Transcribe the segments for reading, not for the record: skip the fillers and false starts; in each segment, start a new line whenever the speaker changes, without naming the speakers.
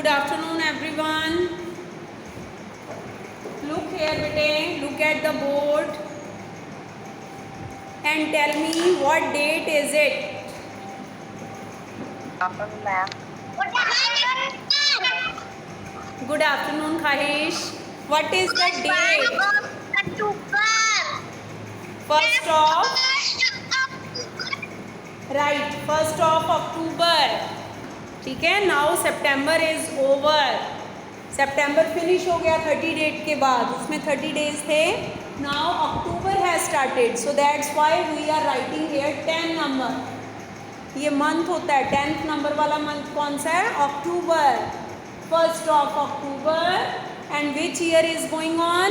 Good afternoon, everyone. Look here, bete. Look at the board and tell me what date is it?
Afternoon, ma'am.
Good afternoon, Khahish. What is the date? First of right, 1st of October. ठीक है. Now September is over. September finish हो गया 30 date के बाद. उसमें 30 days थे. Now October has started. So that's why we are writing here 10 number. ये month होता है. 10th नंबर वाला मंथ कौन सा है? अक्टूबर. 1st of October. And which year is going on?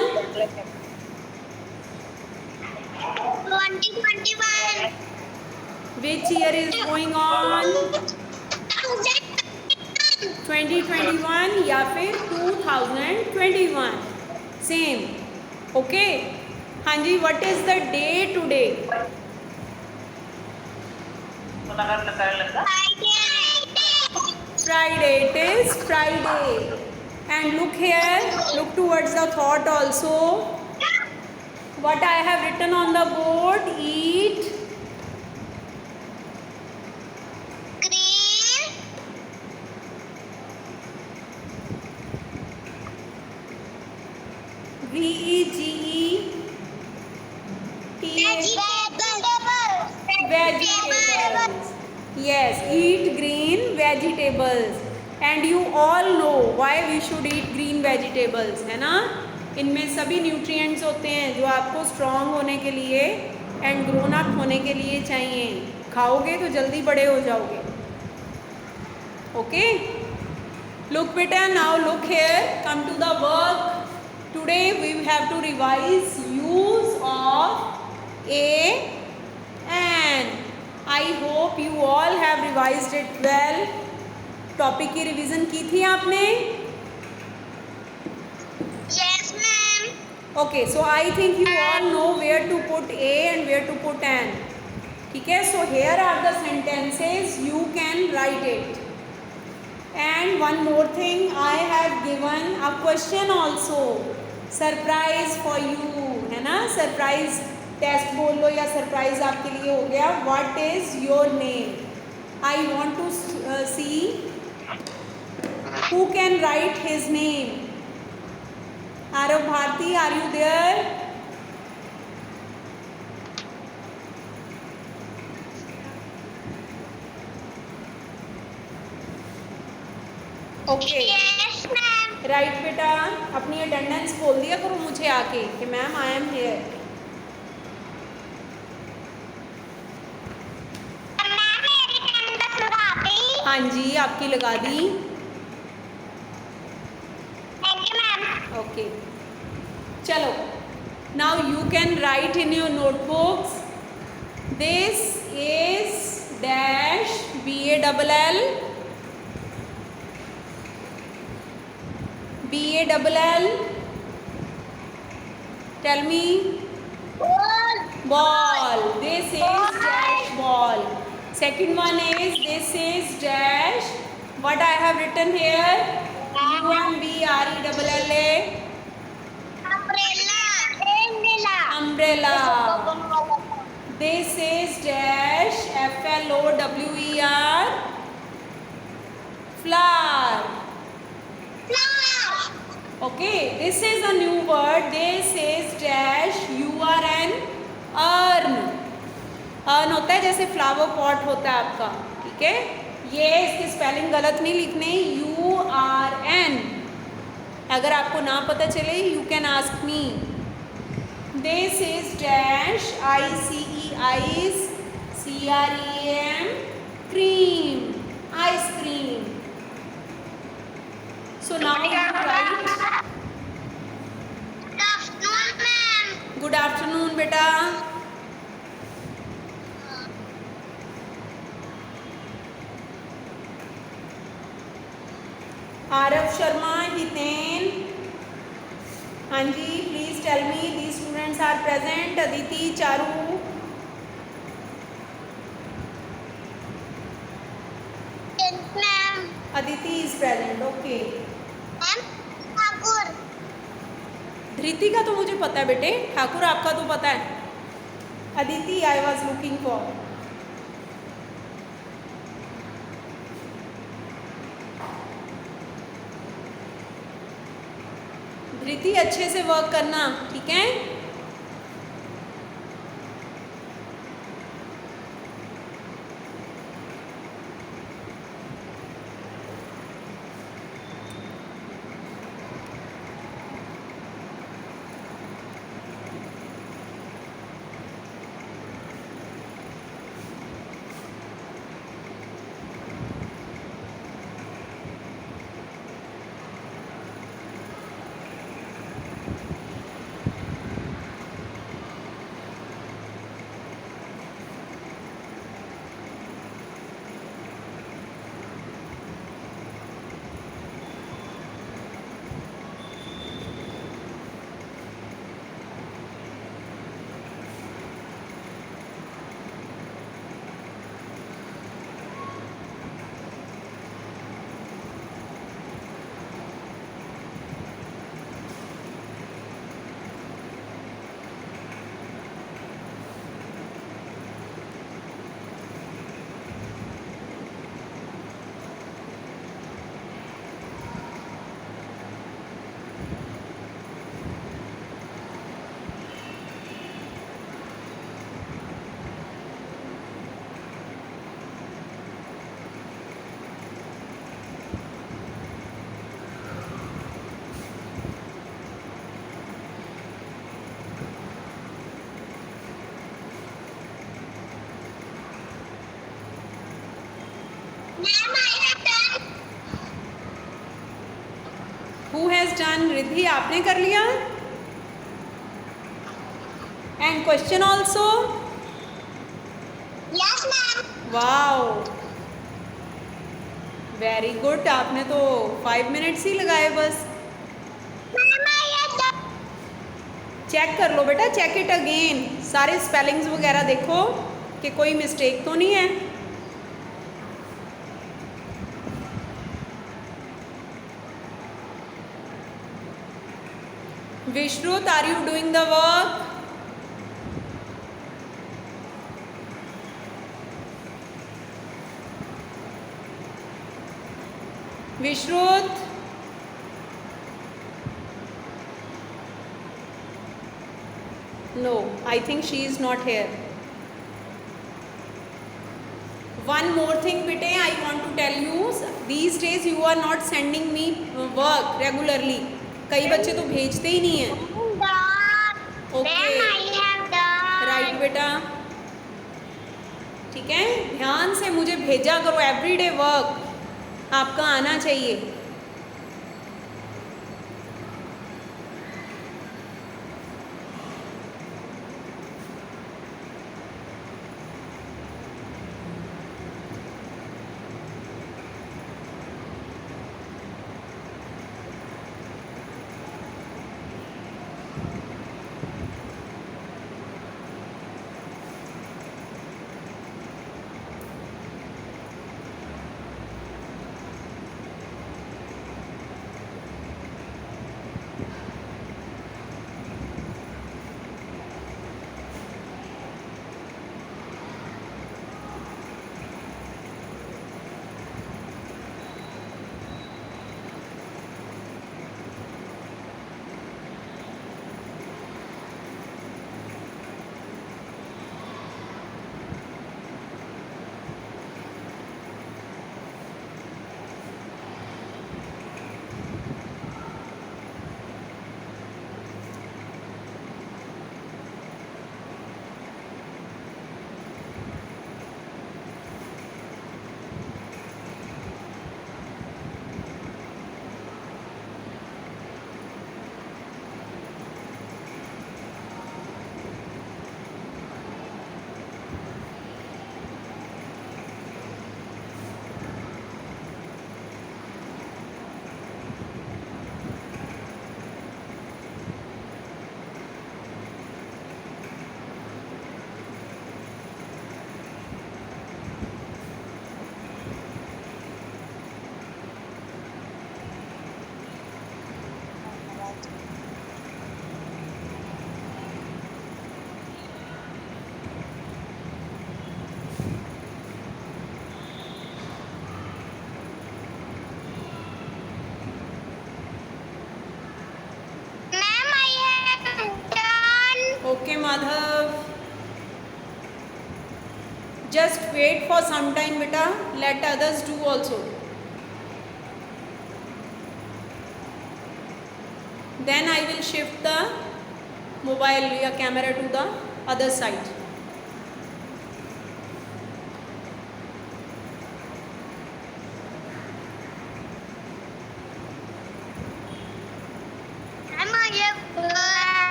2021.
Which year is going on? 2021 या फिर 2021. Same. Okay. हाँ जी. What is the day today? Friday. It is Friday. And look here. Look towards the thought also. What I have written on the board. Eat.
Green.
Vegetables. Yes, eat green vegetables. And you all know why we should eat green vegetables, है ना? इनमें सभी nutrients होते हैं जो आपको strong होने के लिए एंड ग्रोन अप होने के लिए चाहिए. खाओगे तो जल्दी बड़े हो जाओगे. ओके. Look बेटा, now look here. Come to the work. Today we have to revise use of a and. I hope you all have revised it well. Topic की रिवीजन की थी आपने?
Yes, ma'am.
Okay, so I think you all know where to put a and where to put an. ठीक है. So here are the sentences. You can write it. And one more thing, I have given a question also. Surprise for you, है ना? Surprise test बोल लो या surprise आपके लिए हो गया. What is your name? I want to see who can write his name. Arav Bharti, are you there? Okay.
Yes, ma'am.
Right बेटा. अपनी अटेंडेंस बोल दिया करो मुझे आके कि मैम आई एम हेयर. हाँ जी, आपकी लगा दी.
Thank you, ma'am.
ओके. चलो. Now you can write in your notebooks. This is dash BALL. BALL. Tell me. Ball. This is dash ball. Second one is this is dash. What I have written here? UMBRELLA. Umbrella. This is dash FLOWER. Flower. Okay. This is a new word. This is dash URN. Urn. Earn होता है जैसे flower pot होता है आपका. ठीक है. ये इसकी स्पेलिंग गलत नहीं लिखनी. URN. अगर आपको ना पता चले you can ask me. This is dash ICE CREAM. Cream. Ice cream. So now you write. Good afternoon बेटा. आरव शर्मा, हितेन. हाँ जी, please tell me the students are present. Aditi, Charu.
Yes, ma'am.
Aditi is present, okay.
Ma'am Thakur.
Dhriti का तो मुझे पता है बेटे, ठाकुर आपका तो पता है। Aditi I was looking for. Dhriti अच्छे से वर्क करना, ठीक है।
Ma'am I have done.
Who has done? Riddhi आपने कर लिया? And question also?
Yes ma'am.
Wow, very good. आपने तो 5 मिनट्स ही लगाए बस।
Ma'am I have done.
Check कर लो बेटा, चेक इट अगेन। सारे स्पेलिंग्स वगैरह देखो कि कोई मिस्टेक तो नहीं है। Vishrut, are you doing the work? विश्रुत, no, I think she is not here. One more thing bete, I want to tell you, these days you are not sending me work regularly. कई बच्चे तो भेजते ही नहीं हैं।
Done. Ma'am I have done.
Right बेटा, ठीक है। ध्यान से मुझे भेजा करो, एवरीडे वर्क आपका आना चाहिए। Madhav. Just wait for some time, beta. Let others do also. Then I will shift the mobile या camera to the other side.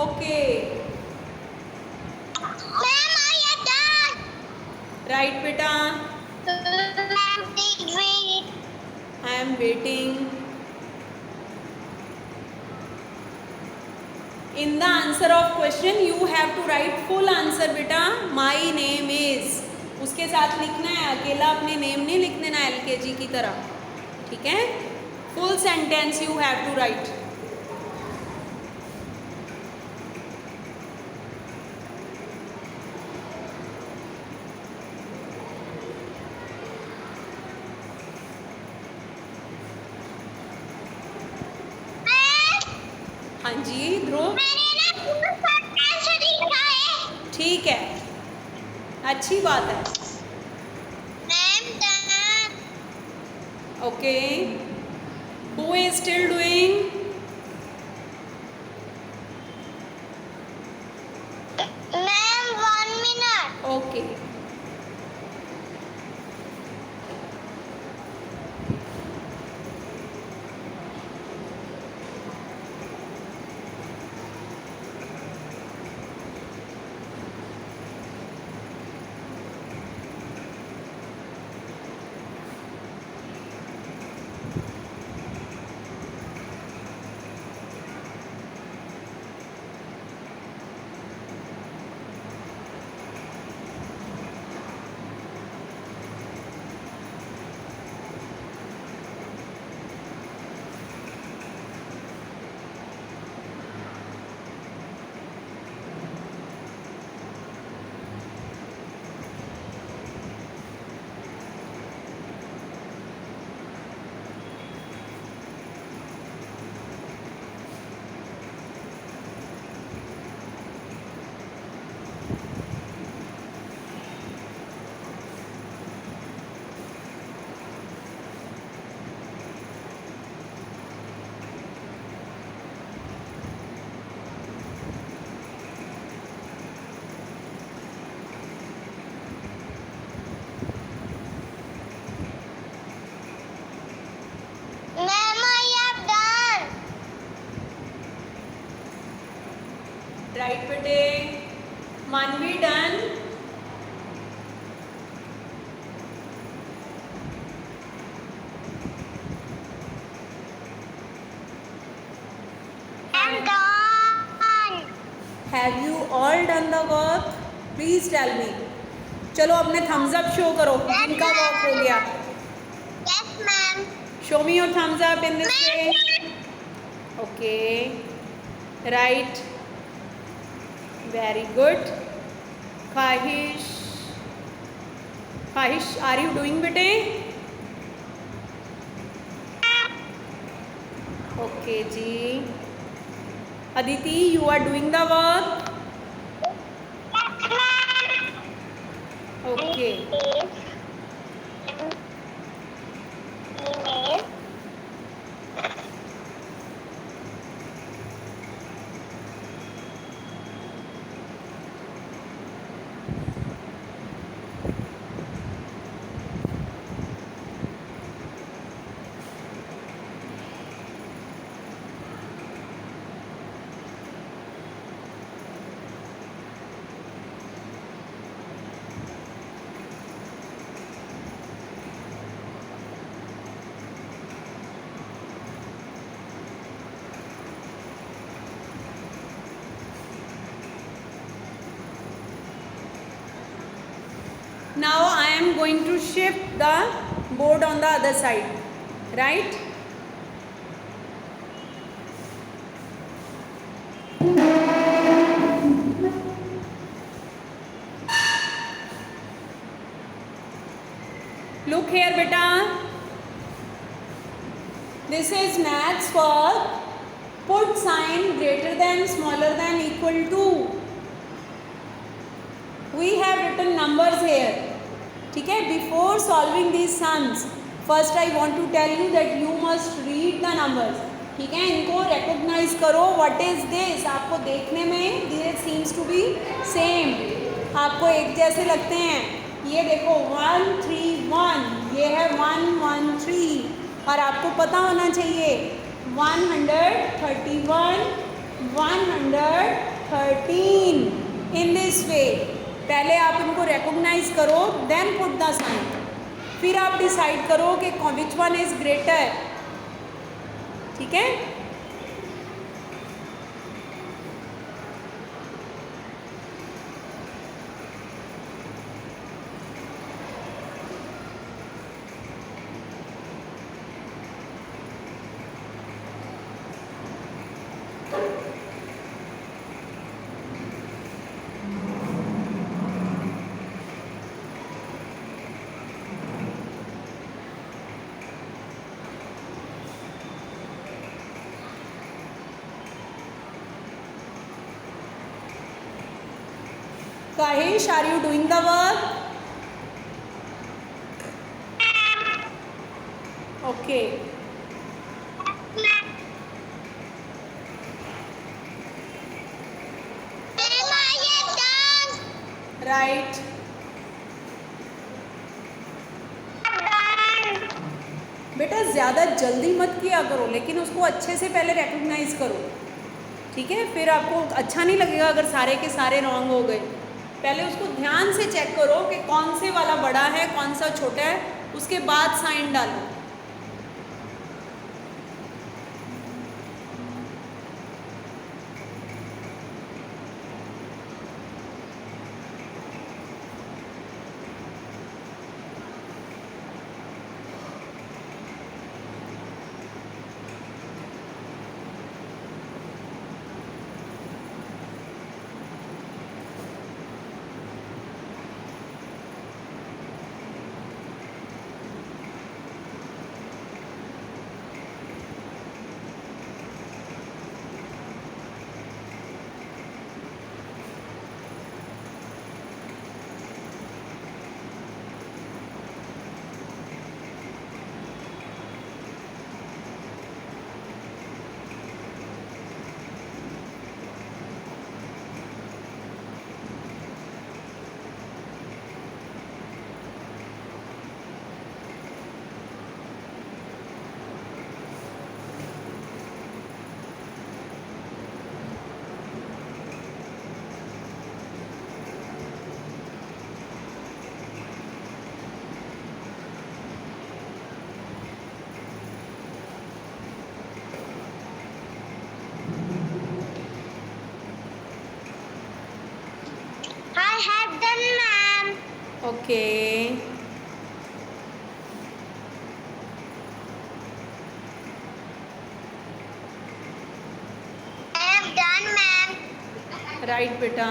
Okay. Right, beta. I am waiting. In the answer of question, you have to write full answer, beta. My name is. उसके साथ लिखना है, अकेला अपने name नहीं लिख देना LKG की तरह, ठीक है? Full sentence you have to write. हाँ जी ध्रुव, ठीक है, अच्छी बात है. Okay, who is still doing?
Ma'am, 1 minute.
Okay.
Ma'am, I have done.
Right बेटे. Manavi done.
I'm done.
Have you all done the work? Please tell me. चलो अपने थम्स अप शो करो जिनका वर्क हो गया.
Yes, ma'am.
Show me your thumbs up in this way. Okay, right, very good. Khwahish, Khwahish, are you doing बेटे? Okay जी. Aditi, you are doing the work? Okay. Now I am going to shift the board on the other side, right? Look here beta. This is maths for put sign greater than, smaller than, equal to. We have written numbers here. ठीक है, before solving these sums, first I want to tell you that you must read the numbers. ठीक है, इनको recognize करो. What is this? आपको देखने में this seems to be same. आपको एक जैसे लगते हैं. ये देखो 1 3 1, ये है 1 1 3, और आपको पता होना चाहिए 131 113 in this way. पहले आप इनको recognize करो, then put the sign. फिर आप decide करो कि which one is greater. ठीक है? Kahish, are you doing the work? Okay. Right. बेटा ज़्यादा जल्दी मत किया करो, लेकिन उसको अच्छे से पहले रिकॉग्नाइज करो. ठीक है, फिर आपको अच्छा नहीं लगेगा अगर सारे के सारे रॉन्ग हो गए. पहले उसको ध्यान से चेक करो कि कौन से वाला बड़ा है, कौन सा छोटा है, उसके बाद साइन डालो.
I have done, ma'am.
Okay.
I have done, ma'am.
Right, बेटा.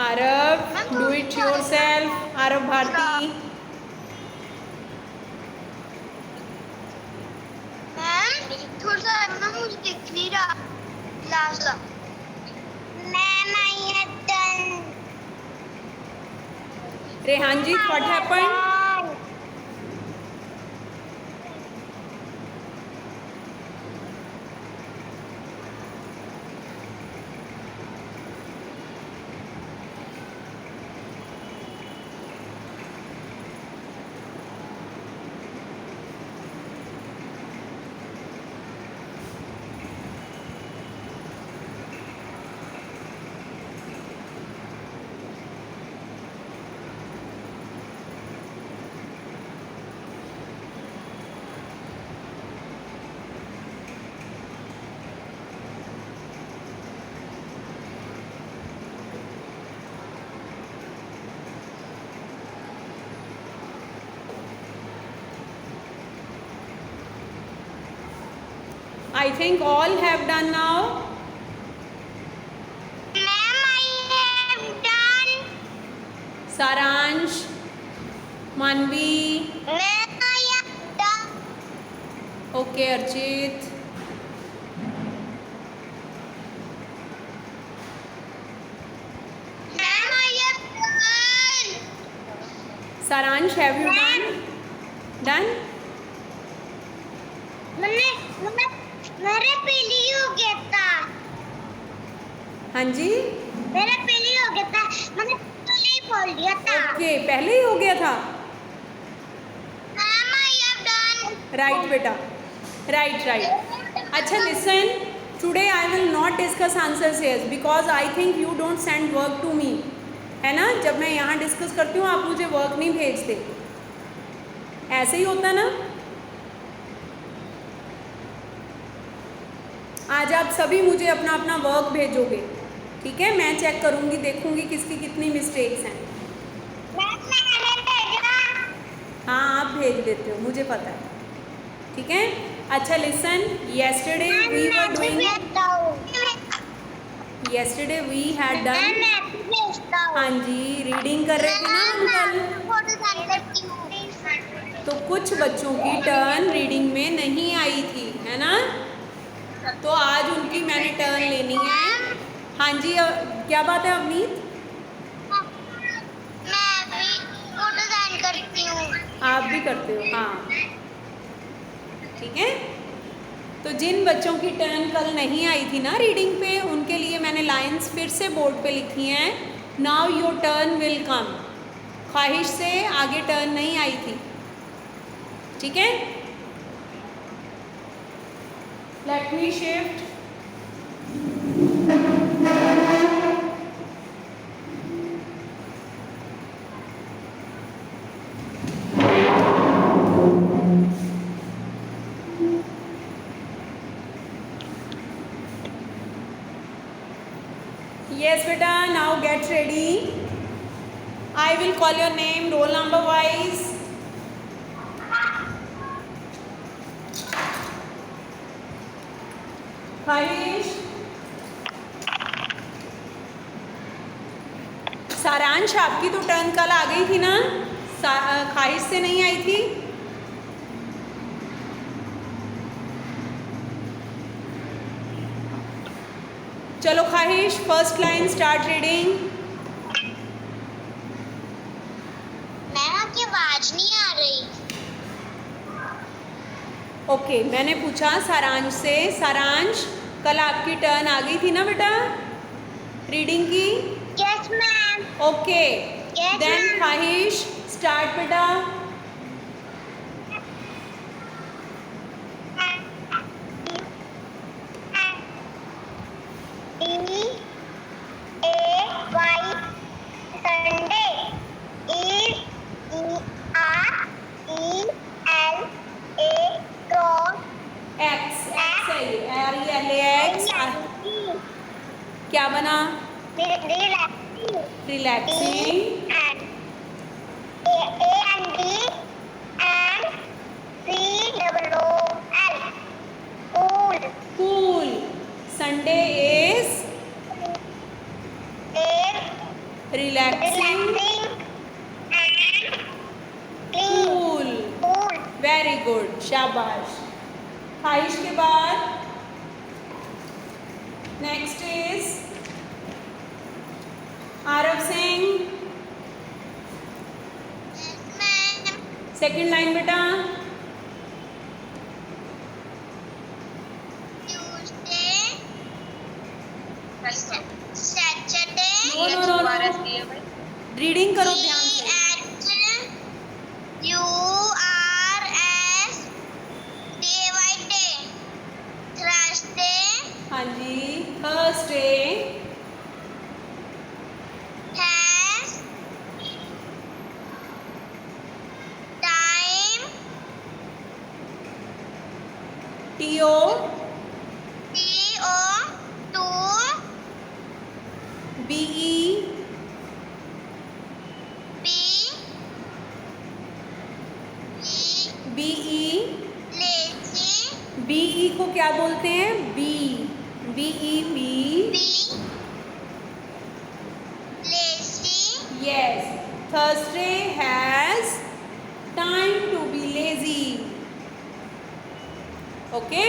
Arav, do it yourself. Arav Bharti.
Ma'am थोड़ा सा ना मुझे दिख नहीं रहा लास्ट का. Ma'am I have done.
Rehanjit, what happened? I think all have done now.
Ma'am, I have done.
Saransh, Manvi,
Ma'am, I have done.
okay, Archit.
Ma'am, I have done.
Saransh, have you done? Done?
मेरे पहले ही हो गया था।
हाँ जी,
मेरा पहले ही हो गया था। मैंने पहले ही बोल दिया था।
ओके, पहले ही हो गया था।
Ma'am, I have done.
Right बेटा, राइट राइट। अच्छा listen, today I will not discuss answers here because I think you don't send work to me, है ना। जब मैं यहाँ डिस्कस करती हूँ आप मुझे वर्क नहीं भेजते, ऐसे ही होता ना। आज आप सभी मुझे अपना अपना वर्क भेजोगे, ठीक है। मैं चेक करूँगी, देखूँगी किसकी कितनी मिस्टेक्स हैं। हाँ आप भेज देते हो, मुझे पता है, ठीक है। अच्छा listen, yesterday we were doing, yesterday we had done, हाँ जी, रीडिंग कर रहे थे ना अंकल। तो कुछ बच्चों की टर्न रीडिंग में नहीं आई थी, है ना। तो आज उनकी मैंने टर्न लेनी है। हाँ जी, क्या बात है अवनीत?
मैं भी फोटो सेंड करती हूँ।
आप भी करते हो, हाँ ठीक है। तो जिन बच्चों की टर्न कल नहीं आई थी ना रीडिंग पे, उनके लिए मैंने लाइंस फिर से बोर्ड पे लिखी हैं। Now your turn will come. ख्वाहिश से आगे टर्न नहीं आई थी, ठीक है। Let me shift. Yes beta, now get ready. I will call your name roll number wise. Harish, सारांश, आपकी तो टर्न कल आ गई थी ना, ख्वाहिश से नहीं आई थी। चलो ख्वाहिश, first line start reading.
Ma'am आपकी आवाज नहीं आ रही।
ओके, मैंने पूछा सारांश से, सारांश कल आपकी टर्न आ गई थी ना बेटा रीडिंग की?
Yes ma'am.
Okay,
Yes,
then
ma'am.
Khwahish start बेटा। एक्स, एक्स है ये, RELAX। क्या बना? Relaxing. Cool. Sunday is relaxing cool. Very good, शाबाश। ख्वाहिश के बाद next is Aarav Singh. Second line बेटा। No no no no, reading करो ध्यान से। हाँ जी, Thursday. TO BE BE BE को क्या बोलते हैं? B, BE, B.
lazy,
yes, Thursday has time to be lazy. Okay,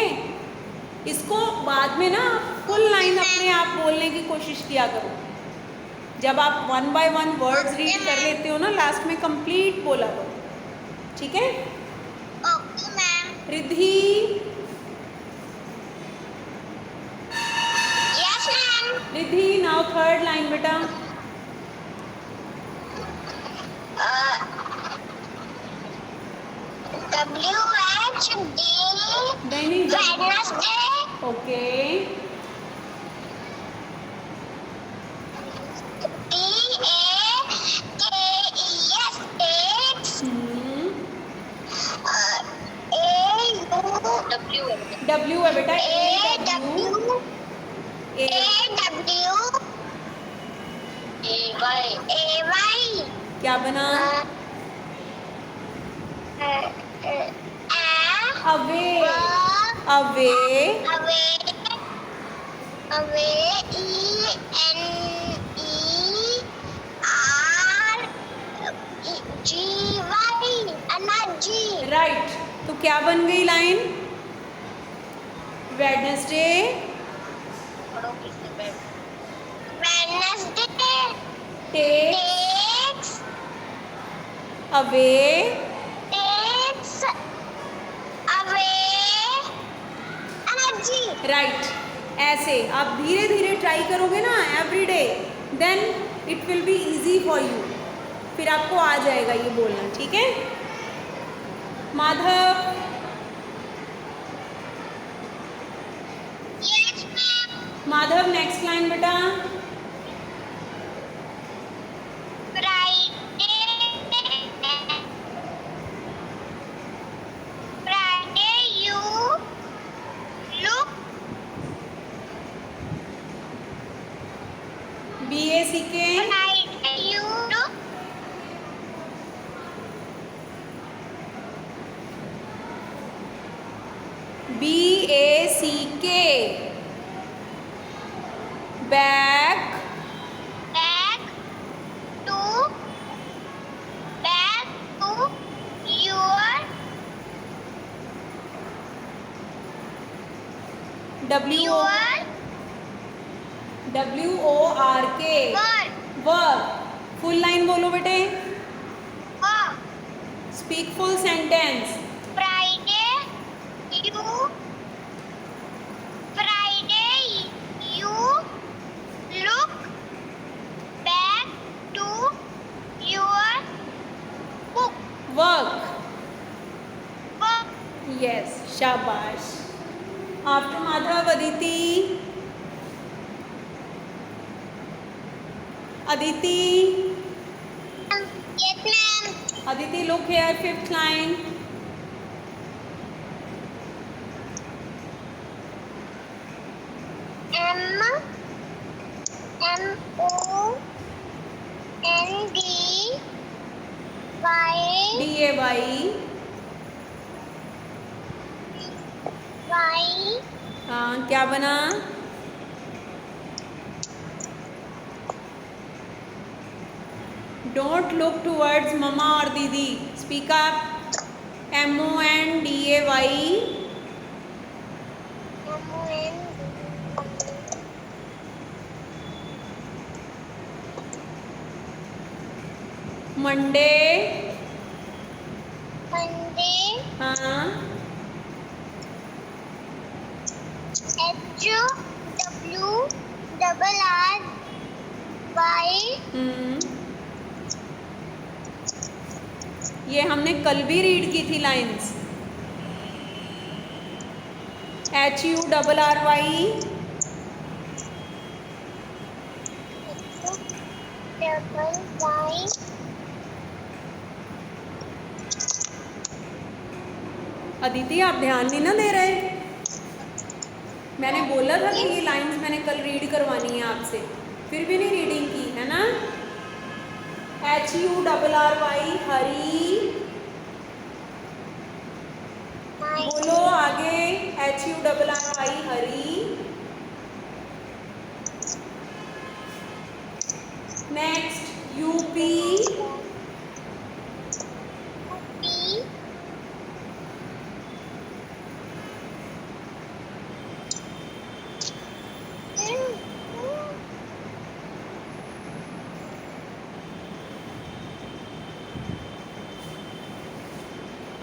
इसको बाद में ना फुल लाइन अपने आप बोलने की कोशिश किया करो। जब आप 1 by 1 वर्ड्स रीड कर लेते हो ना, लास्ट में कंप्लीट बोला करो, ठीक है?
okay ma'am,
Riddhi,
yes ma'am,
Riddhi now third line बेटा।
WHD,
नहीं,
Wednesday,
ओके,
DAKES,
W है बेटा,
AW,
A,
AY,
क्या बना? Away, away,
energy,
right. तो क्या बन गई लाइन? Wednesday
Wednesday
take
takes
away
away energy.
Right. ऐसे आप धीरे धीरे ट्राई करोगे ना every day, then it will be easy for you. फिर आपको आ जाएगा ये बोलना, ठीक है? Madhav,
Yes ma'am.
Madhav next line बेटा।
Friday you look
BACK,
Friday you look
BACK, back
back to your
WORK, work. Full line बोलो बेटे,
work.
Speak full sentence.
Friday you look back to your book.
Work,
Work.
Yes, शाबाश। After Madhav Aditi, Aditi,
Yes ma'am.
Aditi look here, fifth line. DAY, हाँ क्या बना? Don't look towards mama और दीदी, speak up. MONDAY, Monday,
Monday,
हाँ
HURRY,
ये हमने कल भी रीड की थी लाइंस। HURRY, अदिति आप ध्यान नहीं ना दे रहे? मैंने बोला था कि ये लाइंस मैंने कल रीड करवानी है आपसे, फिर भी नहीं रीडिंग की है ना? HURRY, हरी। बोलो आगे। HURRI Hari. Next UP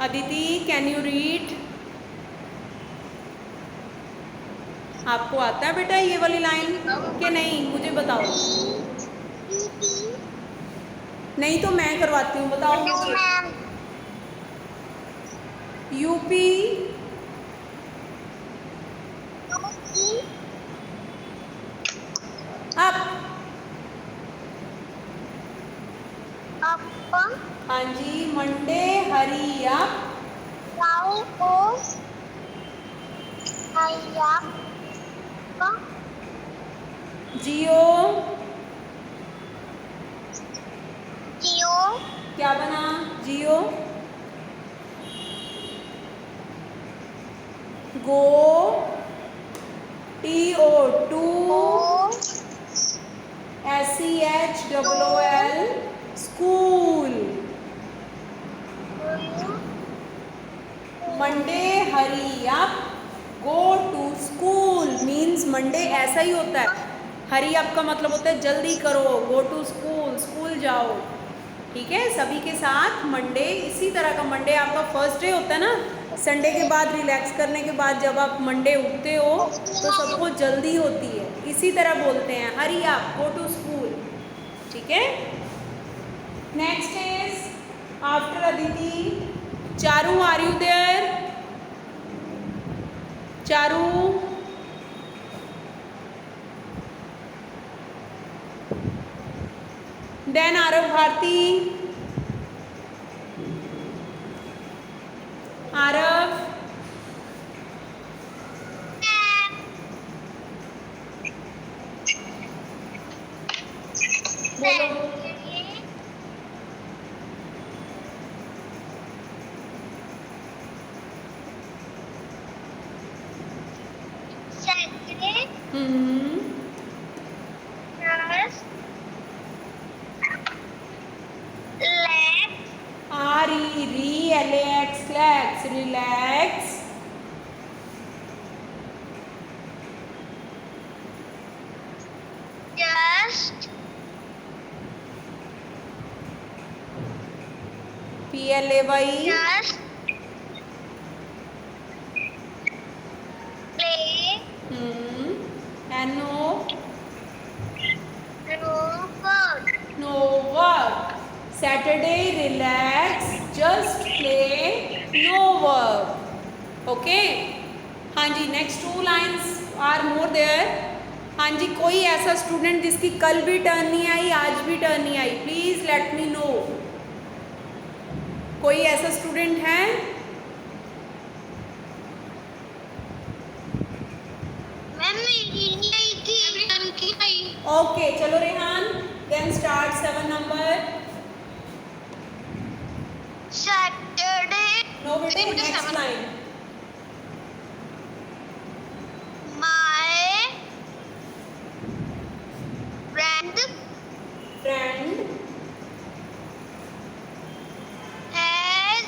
Aditi can you read? आपको आता है बेटा ये वाली लाइन कि नहीं, मुझे बताओ। नहीं तो मैं करवाती हूँ, बताओ मुझे। UP up. हाँ जी, मंडे हरी अप। जियो क्या बना? G O go TO to SCHOOL school. Monday hurry up go to school means Monday ऐसा ही होता है। हरी अप का मतलब होता है जल्दी करो, गो टू स्कूल स्कूल जाओ। ठीक है, सभी के साथ मंडे इसी तरह का। मंडे आपका फर्स्ट डे होता है ना, संडे के बाद रिलैक्स करने के बाद जब आप मंडे उठते हो तो सबको जल्दी होती है, इसी तरह बोलते हैं hurry up go to school. ठीक है, next is after Aditi Charu, are you there? Charu then Aarav Bharati. Aarav बोलो। RELAX relax।
Just
PLAY
just play
NO
no
no
work.
work। Saturday relax just play no work। Okay हाँ जी, next 2 lines are more there. हाँ जी, कोई ऐसा student जिसकी कल भी टर्न नहीं आई, आज भी टर्न नहीं आई, प्लीज लेट मी नो। कोई ऐसा स्टूडेंट है?
मैम मेरी नहीं आई थी, उनकी आई।
ओके चलो Rehan, then start 7 number.
Saturday
no बेटे, next line.
my friend
friend
has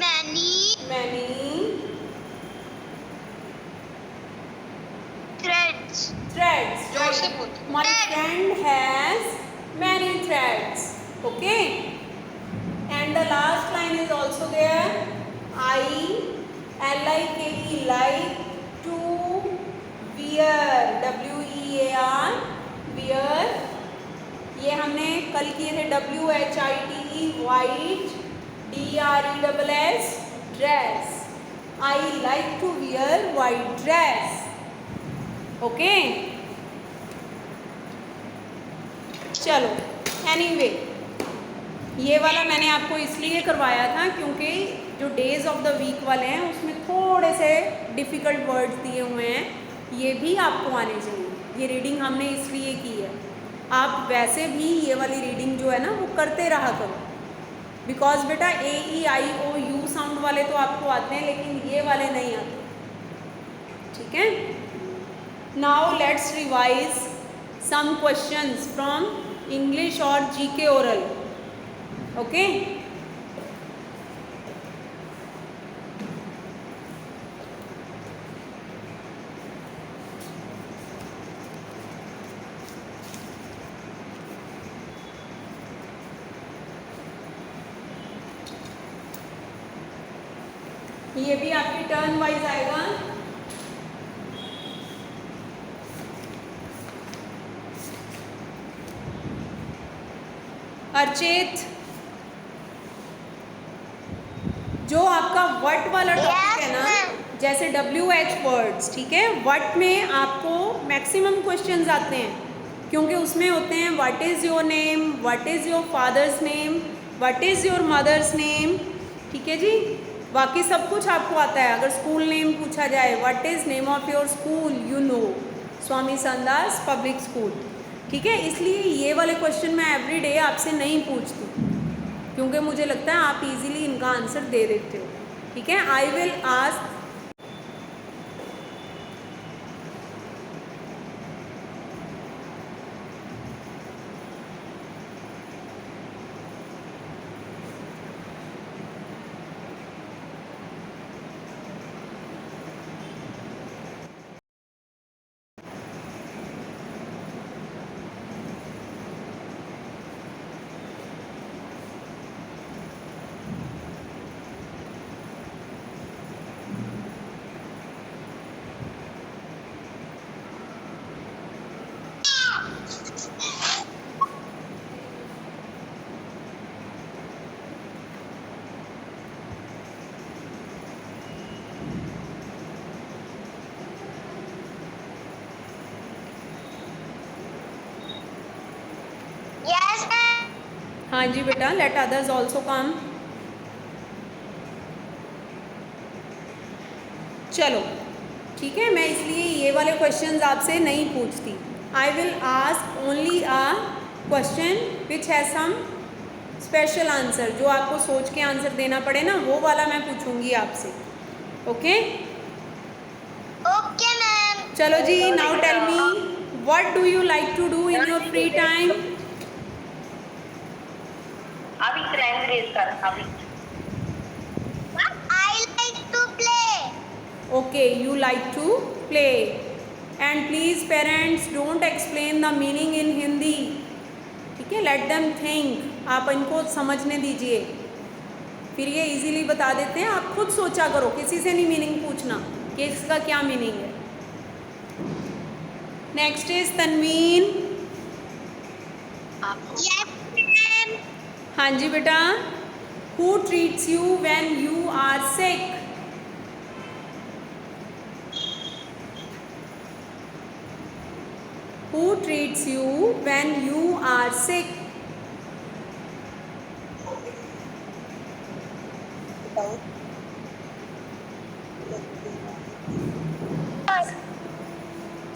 MANY
many
many
threads.
threads।
जोर से बोल।
My friend has many threads। Okay, and the last line is also there। like to wear wear wear। ये हमने कल किए थे WHITE white DRESS dress। I like to wear white dress। Okay चलो anyway ये वाला मैंने आपको इसलिए करवाया था क्योंकि जो डेज ऑफ द वीक वाले हैं उसमें थोड़े से डिफ़िकल्ट वर्ड्स दिए हुए हैं, ये भी आपको आने चाहिए। ये रीडिंग हमने इसलिए की है, आप वैसे भी ये वाली रीडिंग जो है ना वो करते रहा करो, बिकॉज बेटा ए ई आई ओ यू साउंड वाले तो आपको आते हैं लेकिन ये वाले नहीं आते, ठीक है। Now let's revise some questions from English और जीके ओरल, ओके। ये भी आपकी टर्न वाइज आएगा। अर्चित, जो आपका वट वाला टॉपिक है ना, जैसे WH वर्ड्स, ठीक है, वट में आपको मैक्सिमम क्वेश्चंस आते हैं, क्योंकि उसमें होते हैं what is your name, what is your father's name, what is your mother's name, ठीक है जी। बाकी सब कुछ आपको आता है। अगर स्कूल नेम पूछा जाए, what is name of your school, you know Swami Sandas public school, ठीक है। इसलिए ये वाले क्वेश्चन मैं एवरीडे आपसे नहीं पूछती, क्योंकि मुझे लगता है आप इजीली इनका आंसर दे देते हो, ठीक है। आई विल आस्क
Yes, ma'am.
हाँ जी बेटा, लेट अदर्स ऑल्सो कम। चलो ठीक है, मैं इसलिए ये वाले क्वेश्चंस आपसे नहीं पूछती। I will ask only a question which has some special answer, जो आपको सोच के आंसर देना पड़े ना, वो वाला मैं पूछूंगी आपसे, ओके।
Okay, ma'am.
चलो जी, now tell me what do you like to do in your free time.
अभी क्राइम रेज कर अभी।
I like to play.
Okay, you like to play. And please parents don't explain the meaning in Hindi, ठीक है। let them think, आप इनको समझने दीजिए, फिर ये इजीली बता देते हैं। आप खुद सोचा करो, किसी से नहीं मीनिंग पूछना कि इसका क्या मीनिंग है। Next is Tanveen.
Yes, ma'am.
हाँ जी बेटा, who treats you when you are sick? Who treats you when you are sick?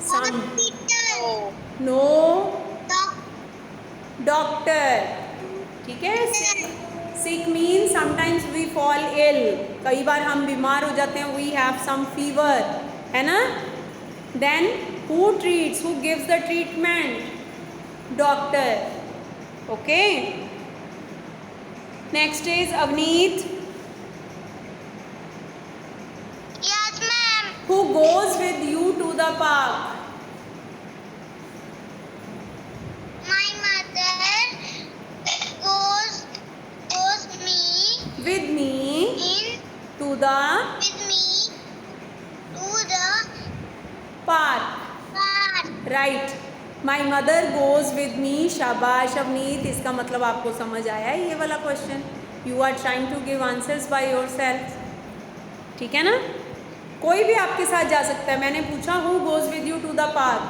Some.
Hospital.
No.
Doctor.
Doctor, ठीक है। Sick mean sometimes we fall ill, कई बार हम बीमार हो जाते हैं, वी हैव सम फीवर, है ना। Then who treats, who gives the treatment, doctor, okay. Next is Avneet.
Yes, ma'am.
Who goes with you to the park?
My mother goes me
with me
in
to the
with me to the
park,
park.
Right. My mother goes with me, शाबाश अवनीत, इसका मतलब आपको समझ आया है ये वाला question. You are trying to give answers by your self, ठीक है ना। कोई भी आपके साथ जा सकता है। मैंने पूछा who goes with you to the park,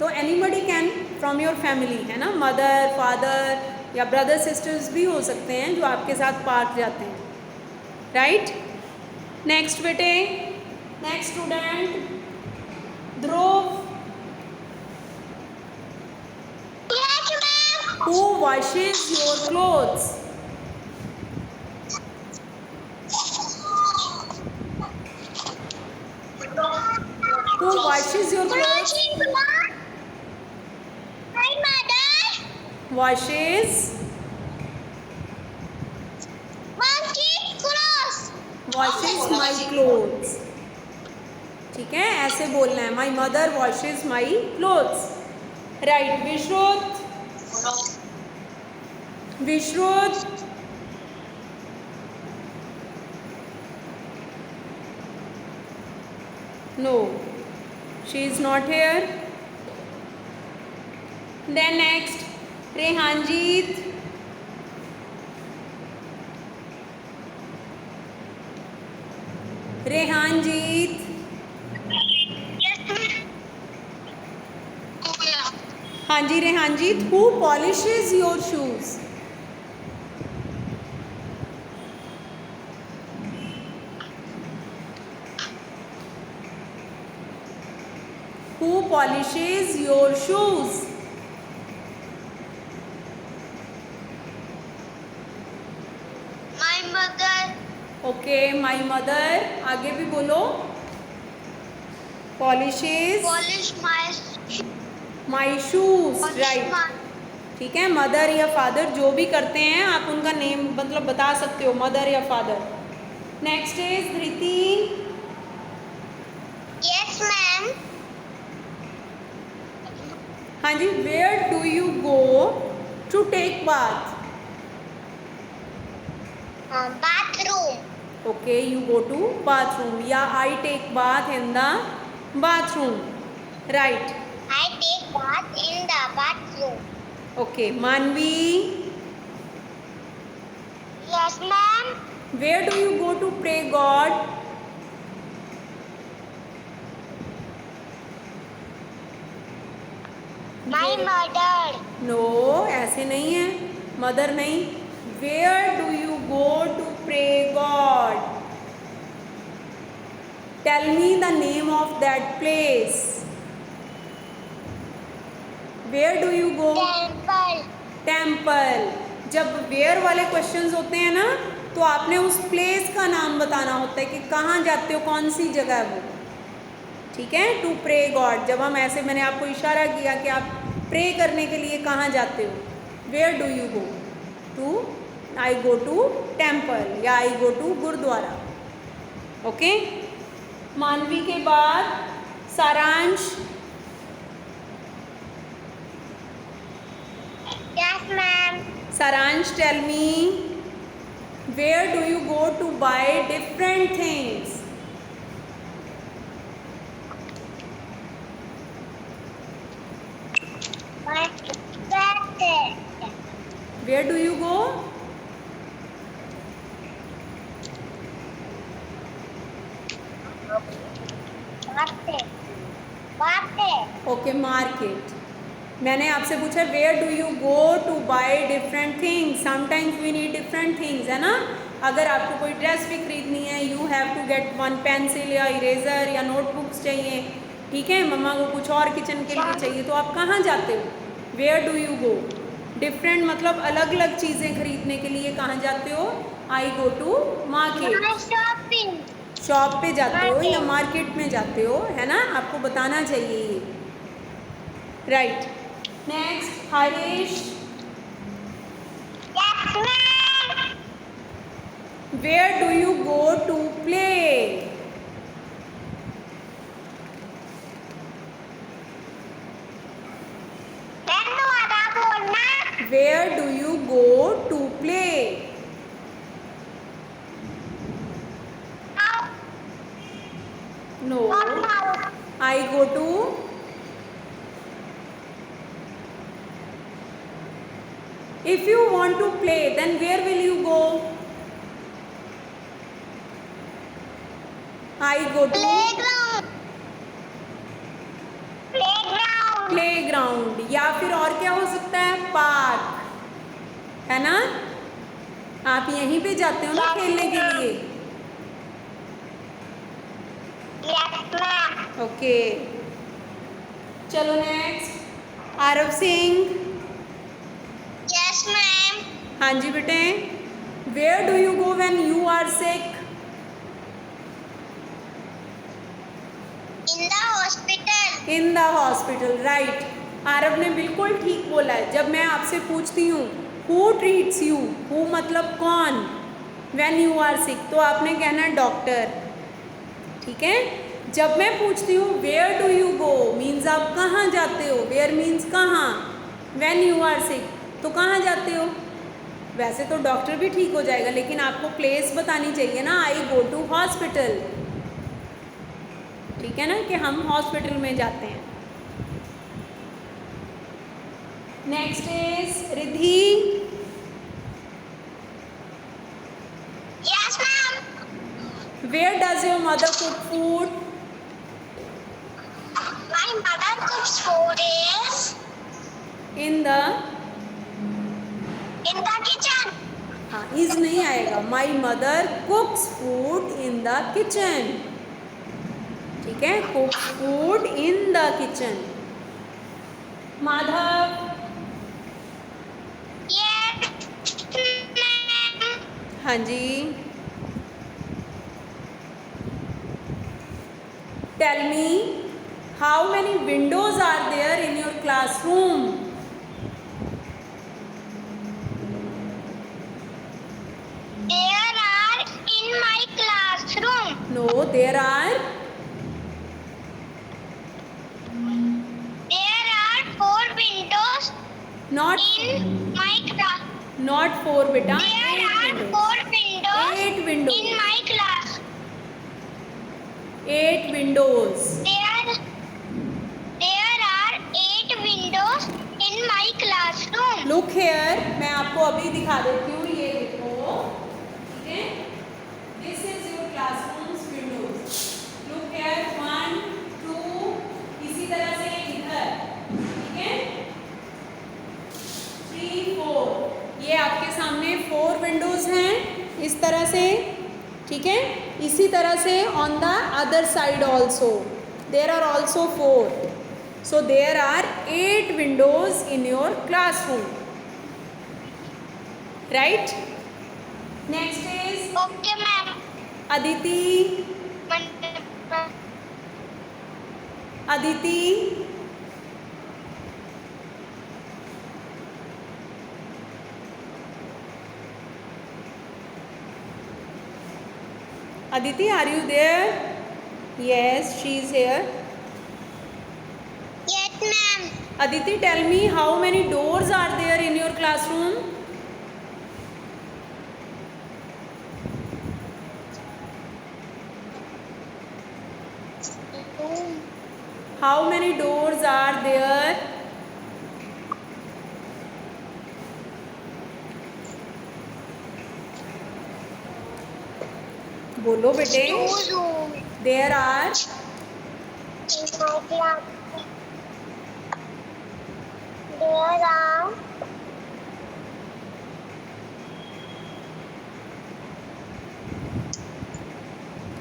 तो anybody can from your family, है ना। मदर, फादर या ब्रदर सिस्टर्स भी हो सकते हैं जो आपके साथ पार्क जाते हैं, राइट। नेक्स्ट बेटे, next student Dhruv. Who washes your clothes? Who washes your clothes?
My mother.
Washes my clothes. ठीक है, ऐसे बोलना है. My mother washes my clothes. Right. Vishrut. No, she is not here. Then next, Rehanjit. Rehanjit. हाँ जी रेहानजीत. Who polishes your shoes? Who polishes your shoes?
My mother.
Okay, my mother. आगे भी बोलो. Polishes
Polish my
shoes.
polish
Right.
my
ठीक है, mother या father जो भी करते हैं आप उनका नेम मतलब बता सकते हो, मदर या father. Next is Dhriti.
Yes, ma'am.
हाँ जी. Where do you go to take bath?
Bathroom.
Okay, you go to bathroom या I take bath in the bathroom. Right.
I take bath in the bathroom.
Okay. Manvi.
Yes, ma'am.
Where do you go to pray God?
My mother.
No, ऐसे नहीं है. Mother नहीं. Where do you go to pray God? Tell me the name of that place. Where do you go?
Temple.
Temple. जब where वाले questions होते हैं ना तो आपने उस प्लेस का नाम बताना होता है कि कहाँ जाते हो, कौन सी जगह है वो. ठीक है. To pray God. जब हम ऐसे, मैंने आपको इशारा किया कि आप प्रे करने के लिए कहाँ जाते हो. Where do you go? To, I go to temple या I go to gurdwara. Okay. Manavi के बाद सारांश.
Yes, ma'am.
Saransh, tell me, where do you go to buy different things?
Market.
Where do you go?
Market.
Okay, market. मैंने आपसे पूछा where do you go to buy different things. Sometimes we need different things, है ना. अगर आपको कोई dress भी खरीदनी है, you have to get one pencil या इरेजर या नोटबुक्स चाहिए. ठीक है. मम्मा को कुछ और किचन के लिए चाहिए तो आप कहाँ जाते हो? Where do you go. Different मतलब अलग अलग चीज़ें खरीदने के लिए कहाँ जाते हो? I go to market.
Shopping.
Shop पे जाते हो या मार्केट में जाते हो, है ना. आपको बताना चाहिए ये. Right. Next Harish.
Yes, ma'am.
Where do you go to play?
दोबारा बोलना.
Where do you go to play? No, I go to. If you want to play, then where will you go? I go to
Playground. Playground.
playground. या फिर और क्या हो सकता है? Park, है ना. आप यहीं पे जाते हो ना खेलने के लिए.
Yes, ma'am.
ओके. चलो नेक्स्ट आरव सिंह. हाँ जी बेटे, where do you go when you are sick?
In the hospital.
In the hospital, right. Aarav ने बिल्कुल ठीक बोला है। जब मैं आपसे पूछती हूँ हु ट्रीट्स यू, हु मतलब कौन, व्हेन यू आर सिक, तो आपने कहना डॉक्टर, ठीक है। जब मैं पूछती हूँ where do you go, means आप कहाँ जाते हो, वेयर मीन्स कहाँ, व्हेन यू आर सिक तो कहाँ जाते हो। वैसे तो डॉक्टर भी ठीक हो जाएगा, लेकिन आपको प्लेस बतानी चाहिए ना, आई गो टू हॉस्पिटल, ठीक है ना, कि हम हॉस्पिटल में जाते हैं। Next is Riddhi.
Yes, ma'am.
Where does your mother cook food?
My mother cooks food is
इन द,
in the kitchen.
हाँ इज नहीं आएगा, my mother cooks food in the kitchen, ठीक है, cooks food in the kitchen. Madhav.
Yes, ma'am.
हाँ जी, tell me how many windows are there in your classroom?
There are in my classroom.
No, there are,
There are 4 windows
not,
in my class.
Not four बेटा,
There are 4 windows
8 windows,
in my class.
8 windows।
There are 8 windows in my classroom.
Look here, मैं आपको अभी दिखा देती हूँ, ये देखो, ठीक है, this is your classrooms Windows. Look here, 1 2, इसी तरह से इधर, ठीक है, 3 4, ये आपके सामने 4 विंडोज हैं इस तरह से, ठीक है। इसी तरह से on the other side also there are also 4, so there are 8 windows in your classroom, right? Next is
Okay, ma'am.
Aditi. Aditi, Aditi, are you there? Yes, she is here.
Yes, ma'am.
Aditi, tell me how many doors are there in your classroom? How many doors are there? बोलो बेटे।
2 rooms
There are,
in my class. There are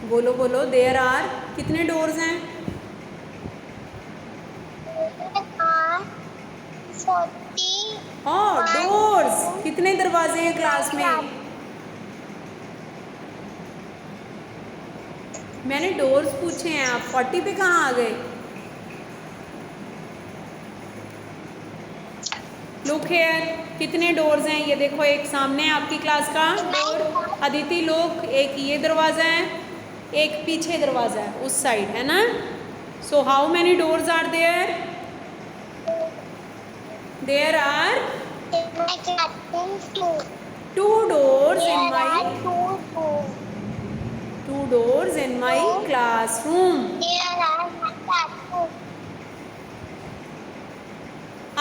बोलो बोलो, there are कितने doors हैं?
40.
हाँ, doors, कितने दरवाजे हैं क्लास में? मैंने डोर्स पूछे हैं, आप 40 पे कहाँ आ गए? लुक हेयर, कितने डोर्स हैं? ये देखो, एक सामने है आपकी क्लास का डोर, अदिति लोग, एक ये दरवाज़ा है, एक पीछे दरवाज़ा है उस साइड, है ना। So how many doors are there? There are
In my classroom, 2.
2 doors in
There
my
are 2 rooms.
2 doors in my classroom.
There are my classroom.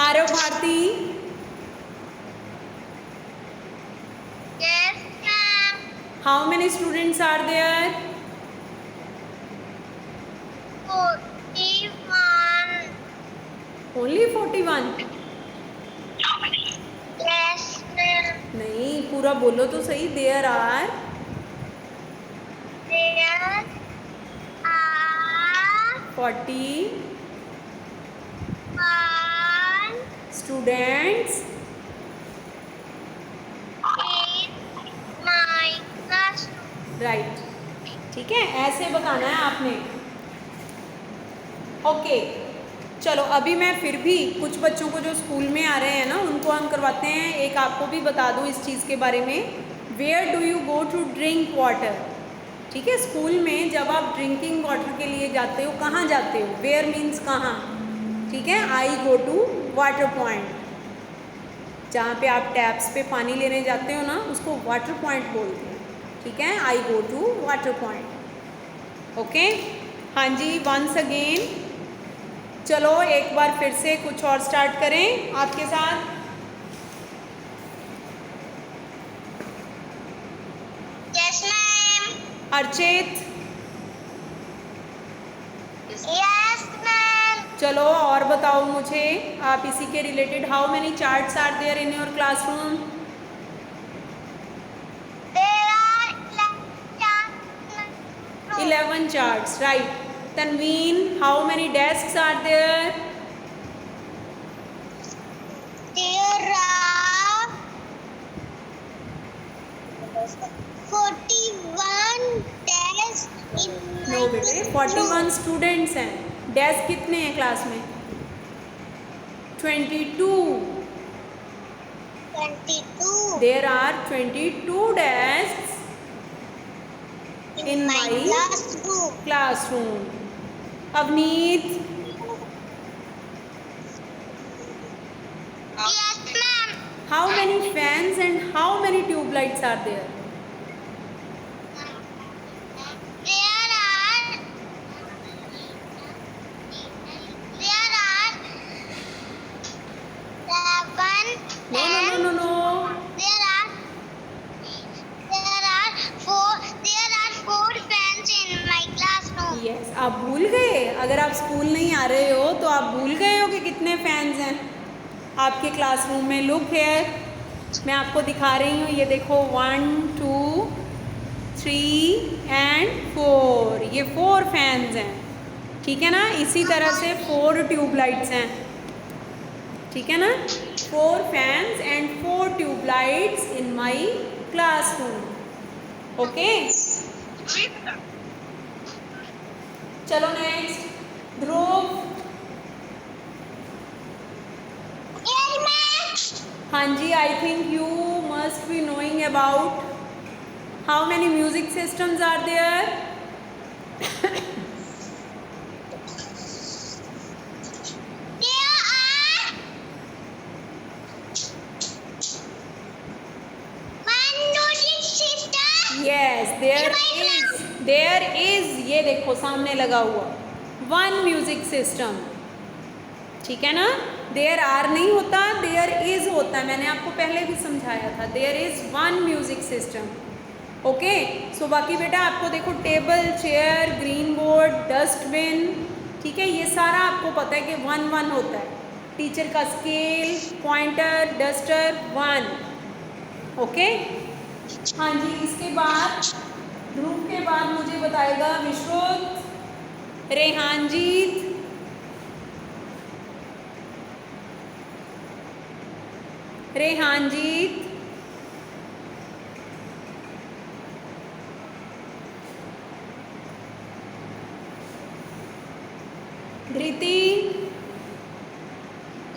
Aarav Bharti,
Yes, ma'am.
how many students are there?
41.
Only 41?
Yes, ma'am.
नहीं, पूरा बोलो तो सही। There are,
There are
41
1
students right, ठीक है, ऐसे बताना है आपने। ओके, चलो अभी मैं फिर भी कुछ बच्चों को जो स्कूल में आ रहे हैं ना उनको हम करवाते हैं। एक आपको भी बता दूँ इस चीज़ के बारे में, where do you go to drink water. ठीक है, स्कूल में जब आप ड्रिंकिंग वाटर के लिए जाते हो कहाँ जाते हो, वेयर मीन्स कहाँ, ठीक है। I go to water point, जहाँ पे आप टैप्स पे पानी लेने जाते हो ना उसको वाटर पॉइंट बोलते हैं, ठीक है। I go to water point. Okay, हाँ जी, वंस अगेन। चलो एक बार फिर से कुछ और स्टार्ट करें आपके साथ।
Yes ma'am.
Archit,
yes ma'am.
चलो और बताओ मुझे आप इसी के related, how many charts are there in your classroom.
There are
11 charts, right. Tanveen, how many desks are there?
There are 41 desks in my
No बेटे, 41 स्टूडेंट्स हैं। डेस्क कितने हैं क्लास में? 22।
22
There are 22 desks in my classroom. Avneet,
Yes ma'am.
how many fans and how many tube lights are there?
There are 7
No, no, no, no, no.
There are 4 fans in my classroom.
Yes, आप भूल गए? अगर आप school नहीं आ रहे हो तो आप भूल गए हो कि कितने फैंस हैं आपके क्लासरूम में। लुक हियर, मैं आपको दिखा रही हूँ, ये देखो 1 2 3 and 4, ये 4 फैंस हैं, ठीक है ना। इसी तरह से 4 ट्यूब लाइट्स हैं, ठीक है ना। 4 fans and 4 tube lights in my classroom. Okay, चलो नेक्स्ट, ध्रुव।
Yes ma'am.
हाँ जी, I think you must be knowing about how many music systems are there.
There are 1 music system.
Yes, there is, ये देखो सामने लगा हुआ 1 music system, ठीक है ना। देयर आर नहीं होता, देयर इज होता है, मैंने आपको पहले भी समझाया था। There is 1 music system. Okay, so बाकी बेटा आपको देखो table, chair, green board, dustbin, ठीक है, ये सारा आपको पता है कि 1 1 होता है। टीचर का स्केल, पॉइंटर, डस्टर, 1। ओके, हाँ जी, इसके बाद ध्रुव के बाद मुझे बताएगा Vishrut, Rehanjeet, Rehanjeet, Dhriti.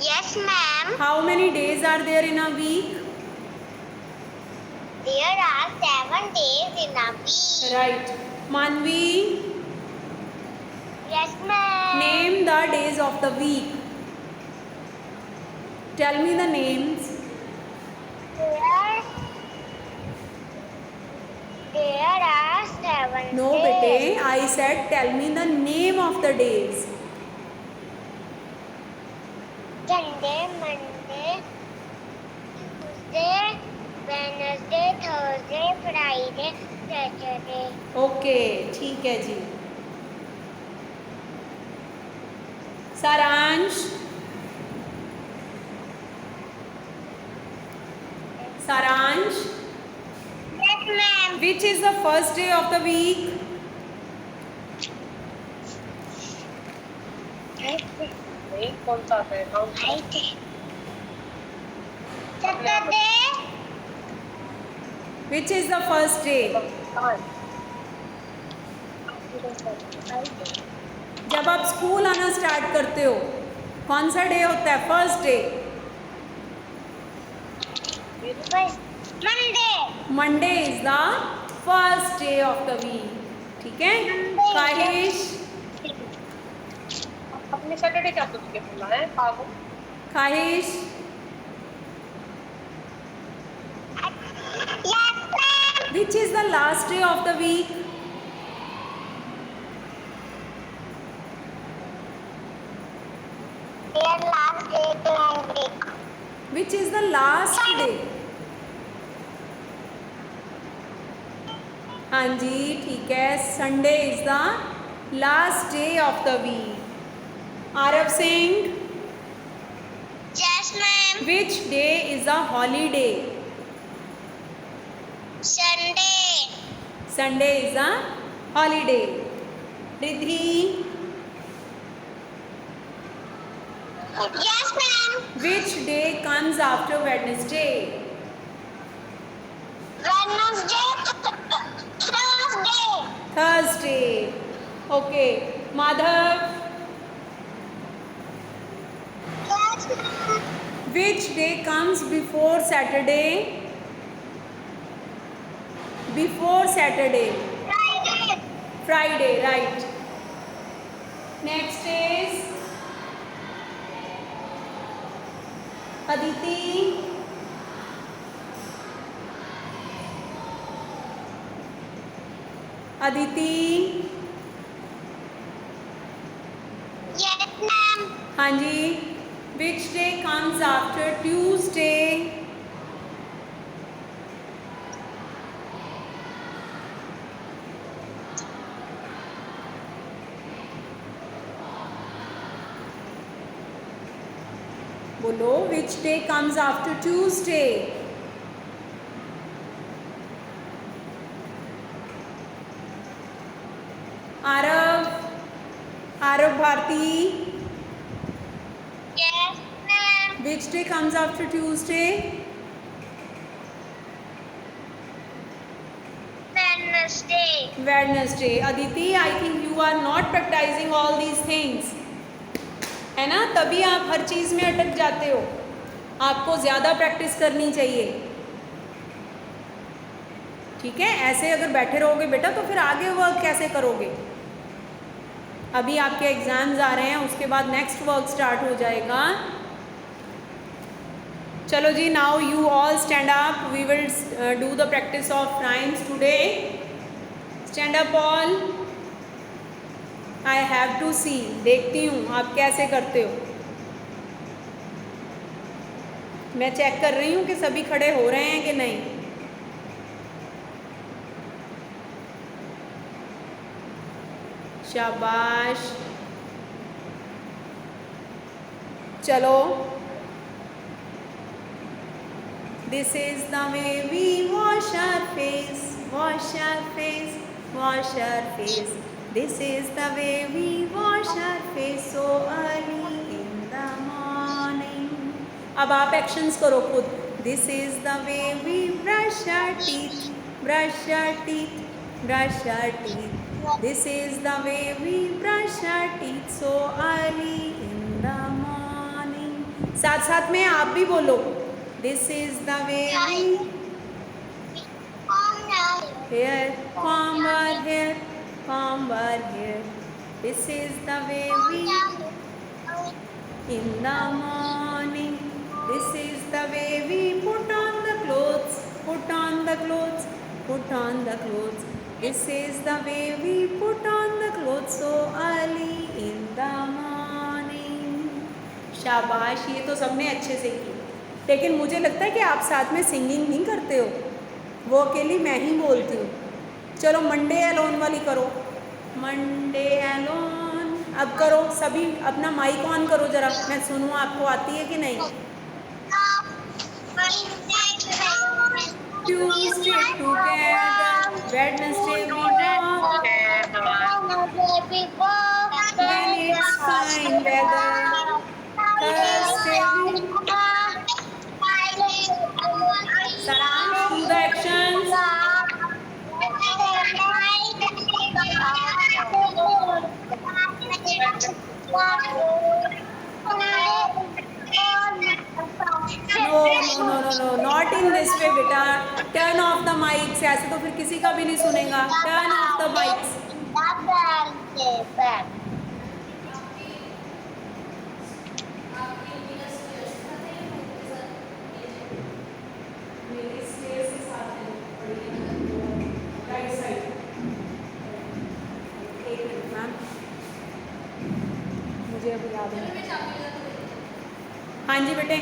Yes ma'am.
How many days are there in a week.
There are 7 days in a week.
Right, Manvi,
Yes ma'am.
Name the days of the week. Tell me the names.
There are 7
no
days.
बेटे, I said tell me the name of the days.
Sunday, Monday, Tuesday, Wednesday, Thursday, Friday, Saturday.
Okay, ठीक है जी। Saransh, Saransh,
Yes ma'am.
Which is the first day of the week.
कौन सा आता है?
Friday. Saturday.
Which is the first day. जब आप school आना स्टार्ट करते हो कौन सा डे होता है? First day.
Monday.
Monday is the first day of the week. ठीक है खाहिश?
अपने सैटरडे क्या सोच के बोला है बाबू?
खाहिश? Which is the last day of the week?
Last day and week.
Which is the last day? हाँ जी ठीक है, Sunday is the last day of the week. Aarav Singh?
Yes, ma'am.
Which day is a holiday?
Sunday.
Sunday is a holiday. Ridhi?
Yes, ma'am.
Which day comes after Wednesday?
Wednesday. Thursday.
Thursday. Okay. Madhav?
Yes, ma'am.
Which day comes before Saturday? Before Saturday.
Friday.
Friday, right. Next is Aditi. Aditi?
Yes, ma'am.
हाँ जी। Which day comes after Tuesday? बोलो, which day comes after Tuesday? Aarav Bharti?
Yes, ma'am.
Which day comes after Tuesday?
Wednesday.
Wednesday. Aditi, I think you are not practicing all these things. है ना, तभी आप हर चीज़ में अटक जाते हो। आपको ज़्यादा प्रैक्टिस करनी चाहिए। ठीक है, ऐसे अगर बैठे रहोगे बेटा तो फिर आगे वर्क कैसे करोगे? अभी आपके एग्ज़ाम्स आ रहे हैं, उसके बाद नेक्स्ट वर्क स्टार्ट हो जाएगा। चलो जी, now you all stand up, we will do the practice of rhymes today. Stand up all. I have to see, देखती हूँ आप कैसे करते हो। मैं चेक कर रही हूँ कि सभी खड़े हो रहे हैं कि नहीं। शाबाश। चलो, this is the way we wash our face, wash our face, wash our face. This is the way we wash our face so early in the morning. अब आप एक्शंस करो खुद। This is the way we brush our teeth, brush our teeth, brush our teeth. This is the way we brush our teeth so early in the morning. साथ साथ में आप भी बोलो। This is the way we hair, comb our hair, comb our hair. This is the way we in the morning. This is the way we put on the clothes, put on the clothes, put on the clothes. This is the way we put on the clothes so early in the morning. शाबाश, ये तो सबने अच्छे से की, लेकिन मुझे लगता है कि आप साथ में सिंगिंग नहीं करते हो, वो अकेली मैं ही बोलती हूँ। चलो मंडे अलोन वाली करो, मंडे अलोन। अब करो सभी, अपना माइक ऑन करो जरा, मैं सुनूँ आपको आती है कि नहीं। Tuesday together, Wednesday we walk, when it's fine weather, Thursday we Saransh, do the actions. No no no no no, not in this way बेटा। टर्न ऑफ द माइक्स, ऐसे तो फिर किसी का भी नहीं सुनेगा। Turn off the mics. मुझे अभी याद है। हाँ जी बेटे,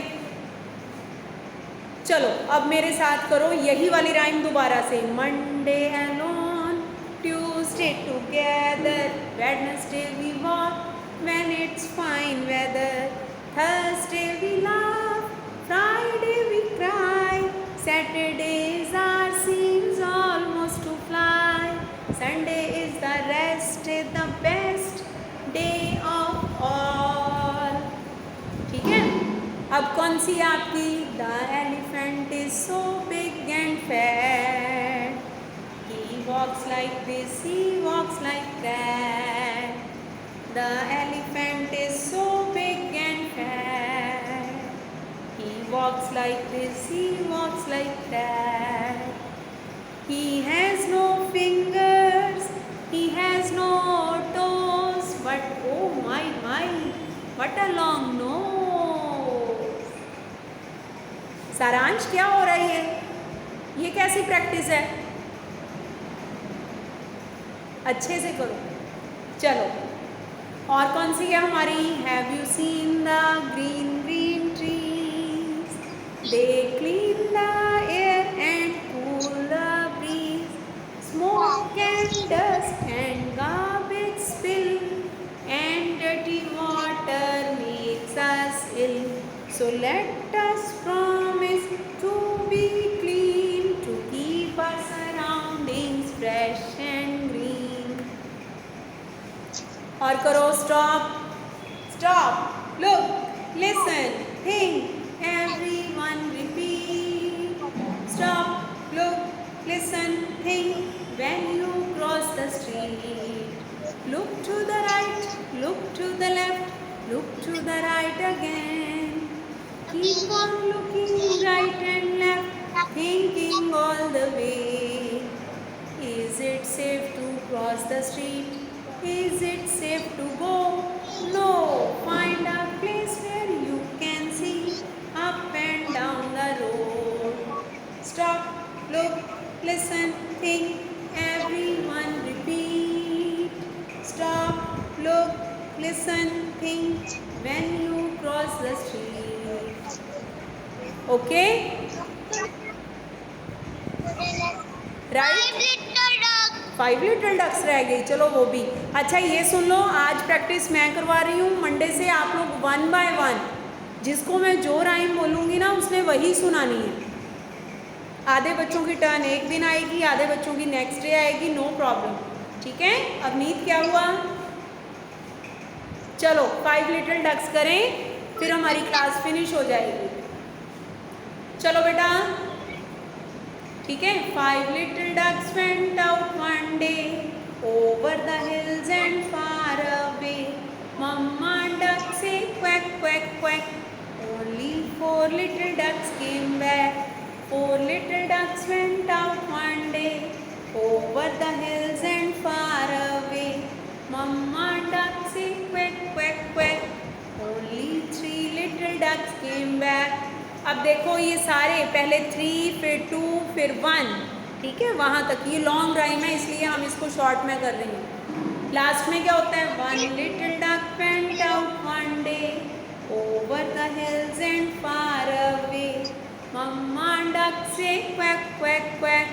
चलो अब मेरे साथ करो यही वाली राइम दोबारा से। Monday alone, Tuesday together, Wednesday we walk when it's fine weather, Thursday we laugh, Friday we cry, Saturdays are seems almost to fly, Sunday is the rest, the best day of all. ठीक है, अब कौन सी आपकी? The elephant is so big and fat, he walks like this, he walks like that, the elephant is so big and fat, he walks like this, he walks like that, he has no fingers, he has no toes, but oh my, what a long nose। सारांश क्या हो रही है? ये कैसी practice है? अच्छे से करो। चलो और कौन सी है हमारी? Have you seen the green green trees, they clean the air and cool the breeze, smoke and dust and garbage spill, and dirty water makes us ill. So let us promise to be clean, to keep our surroundings fresh and green. और करो stop, stop, look, listen, think, everyone repeat. Stop, look, listen, think, when you cross the street. Look to the right, look to the left, look to the right again. Keep on looking right and left, thinking all the way. Is it safe to cross the street? Is it safe to go? No, find a place where you can see up and down the road. Stop, look, listen, think, everyone repeat. Stop, look, listen, think, when you cross the street. Okay? Right? 5 little ducks रह गई, चलो वो भी। अच्छा ये सुन लो, आज practice मैं करवा रही हूँ। मंडे से आप लोग 1 बाय 1 जिसको मैं जो राइम बोलूँगी ना उसने वही सुनानी है। आधे बच्चों की टर्न एक दिन आएगी, आधे बच्चों की नेक्स्ट डे आएगी, नो प्रॉब्लम। ठीक है, अब नीत क्या हुआ? चलो 5 लिटिल डक्स करें, फिर हमारी क्लास फिनिश हो जाएगी। चलो बेटा, ठीक है। 5 little ducks went out one day over the hills and far away. Mamma duck say quack quack quack. Only 4 little ducks came back. 4 little ducks went out one day over the hills and far away. Mamma duck say quack quack quack. Only 3 little ducks came back. अब देखो ये सारे पहले 3 फिर 2 फिर 1, ठीक है, वहाँ तक ये लॉन्ग राइम है इसलिए हम इसको शॉर्ट में कर रहे हैं। लास्ट में क्या होता है? 1 little duck went out one day over the hills and far away. Mamma duck say quack quack quack.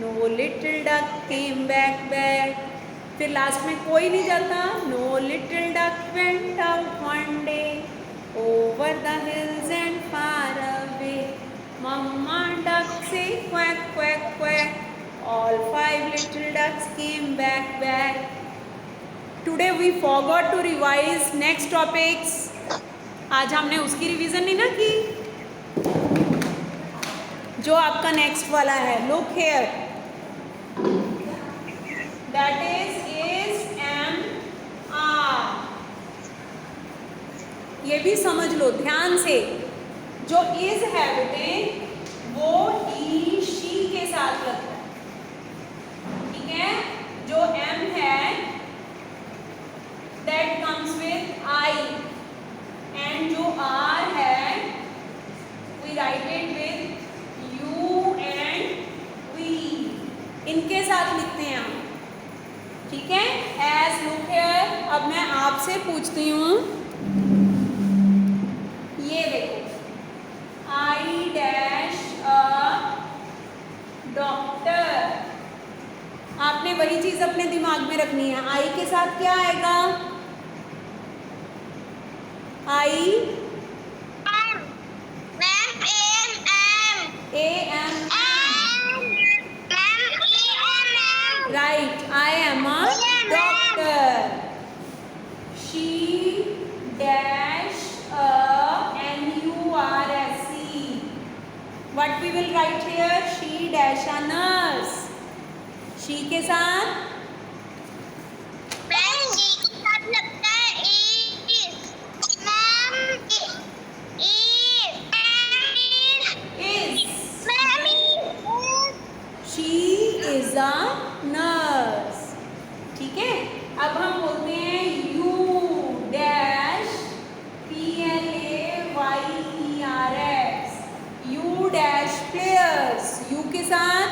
No little duck came back. फिर लास्ट में कोई नहीं जाता। No little duck went out one day over the hills and far away. Mamma duck say quack quack quack. All 5 little ducks came back. Today we forgot to revise next topics. आज हमने उसकी revision नहीं ना की जो आपका next वाला है। Look here, that is M R, ये भी समझ लो ध्यान से। जो इज है बेटे वो ही शी के साथ लगता है, ठीक है। जो एम है that comes with I, and जो आर है we write it with U and V, इनके साथ लिखते हैं हम, ठीक है। एज लुक हियर, अब मैं आपसे पूछती हूँ, ये देखो आई डैश अ डॉक्टर, आपने वही चीज अपने दिमाग में रखनी है। आई के साथ क्या आएगा? I A M, right, I am a doctor. She dash NURSE, what we will write here? She dash a nurse. she के साथ she is a nurse, ठीक है। अब हम बोलते हैं you dash PLAYERS, you dash players, you के साथ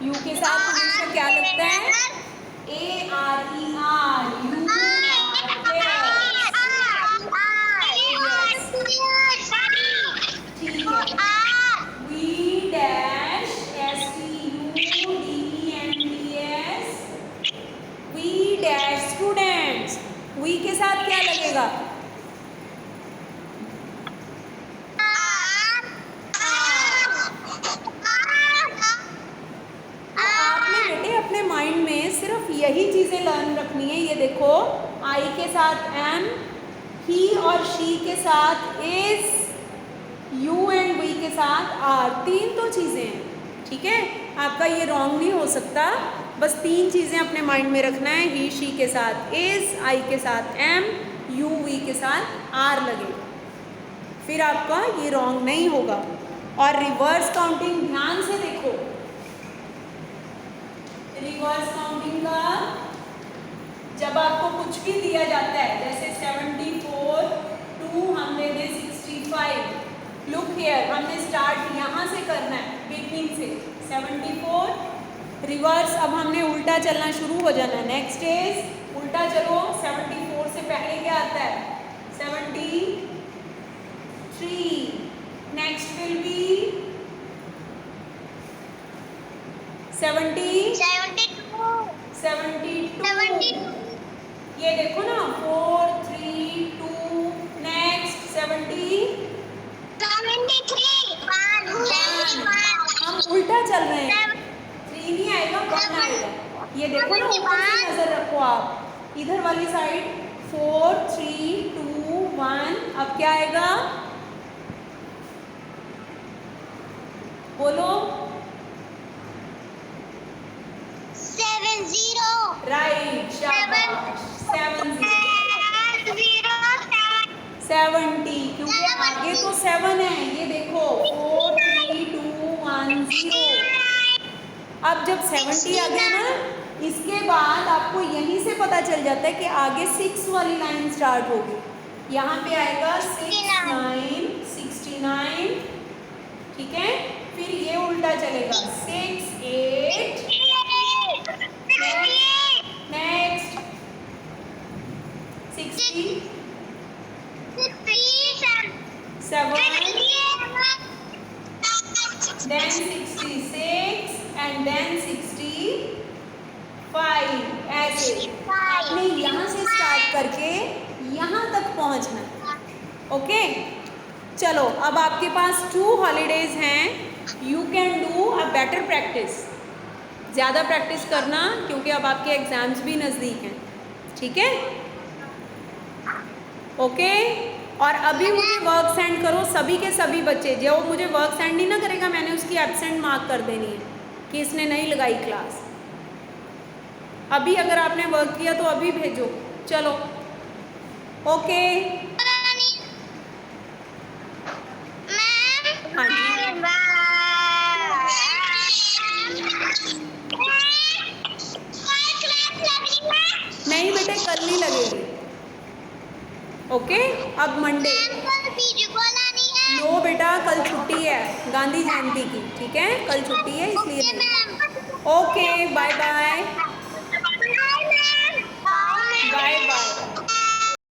यू के साथ हमेशा क्या लगता है? ARER, U V dash STUDENTS, V dash students, V के साथ क्या लगेगा? अपने माइंड में सिर्फ यही चीज़ें लर्न रखनी है। ये देखो आई के साथ एम, ही और शी के साथ इज, यू एंड वी के साथ आर, तीन तो चीज़ें हैं, ठीक है। आपका ये रॉन्ग नहीं हो सकता, बस तीन चीज़ें अपने माइंड में रखना है। ही शी के साथ इज, आई के साथ एम, यू वी के साथ आर लगेगा, फिर आपका ये रॉन्ग नहीं होगा। और रिवर्स काउंटिंग ध्यान से देखो, रिवर्स काउंटिंग का जब आपको कुछ भी दिया जाता है, जैसे 74 टू हम दे दे 65, लुक हियर, हमने स्टार्ट यहाँ से करना है, बिगनिंग से 74 रिवर्स। अब हमने उल्टा चलना शुरू हो जाना है। नेक्स्ट इज उल्टा चलो, 74 से पहले क्या आता है? 73, नेक्स्ट विल बी 72, ये देखो ना 4, 3, 2, नेक्स्ट 73, हम उल्टा चल रहे हैं, 3 नहीं आएगा 1 आएगा। ये देखो ना, ऊपर से नजर रखो आप, इधर वाली साइड 4, 3, 2, 1, अब क्या आएगा? बोलो।
70,
राइट, शाबाश, 70, क्योंकि आगे तो 7 है, ये देखो 4, 3, 2, 1, 0। अब जब 70 आ गया ना, इसके बाद आपको यहीं से पता चल जाता है कि आगे 6 वाली लाइन स्टार्ट होगी। यहाँ पे आएगा 69, 69, ठीक है। फिर ये उल्टा चलेगा 6, 8, नेक्स्ट 60, 7, then 66 and then 65, ऐसे आपने यहाँ से स्टार्ट करके यहाँ तक पहुँचना है, ओके। चलो, अब आपके पास 2 हॉलीडेज हैं, you can do a better practice, ज़्यादा प्रैक्टिस करना, क्योंकि अब आपके एग्ज़ाम्स भी नज़दीक हैं, ठीक है, ओके। और अभी मुझे वर्क सेंड करो, सभी के सभी बच्चे, जो मुझे वर्क सेंड नहीं ना करेगा, मैंने उसकी एब्सेंट मार्क कर देनी है कि इसने नहीं लगाई क्लास। अभी अगर आपने वर्क किया तो अभी भेजो। चलो ओके। हाँ जी, नहीं बेटे कल नहीं लगेगी। ओके, अब मंडे। नो बेटा, कल छुट्टी है गांधी जयंती की, ठीक है, कल छुट्टी है इसलिए नहीं। Okay, bye bye.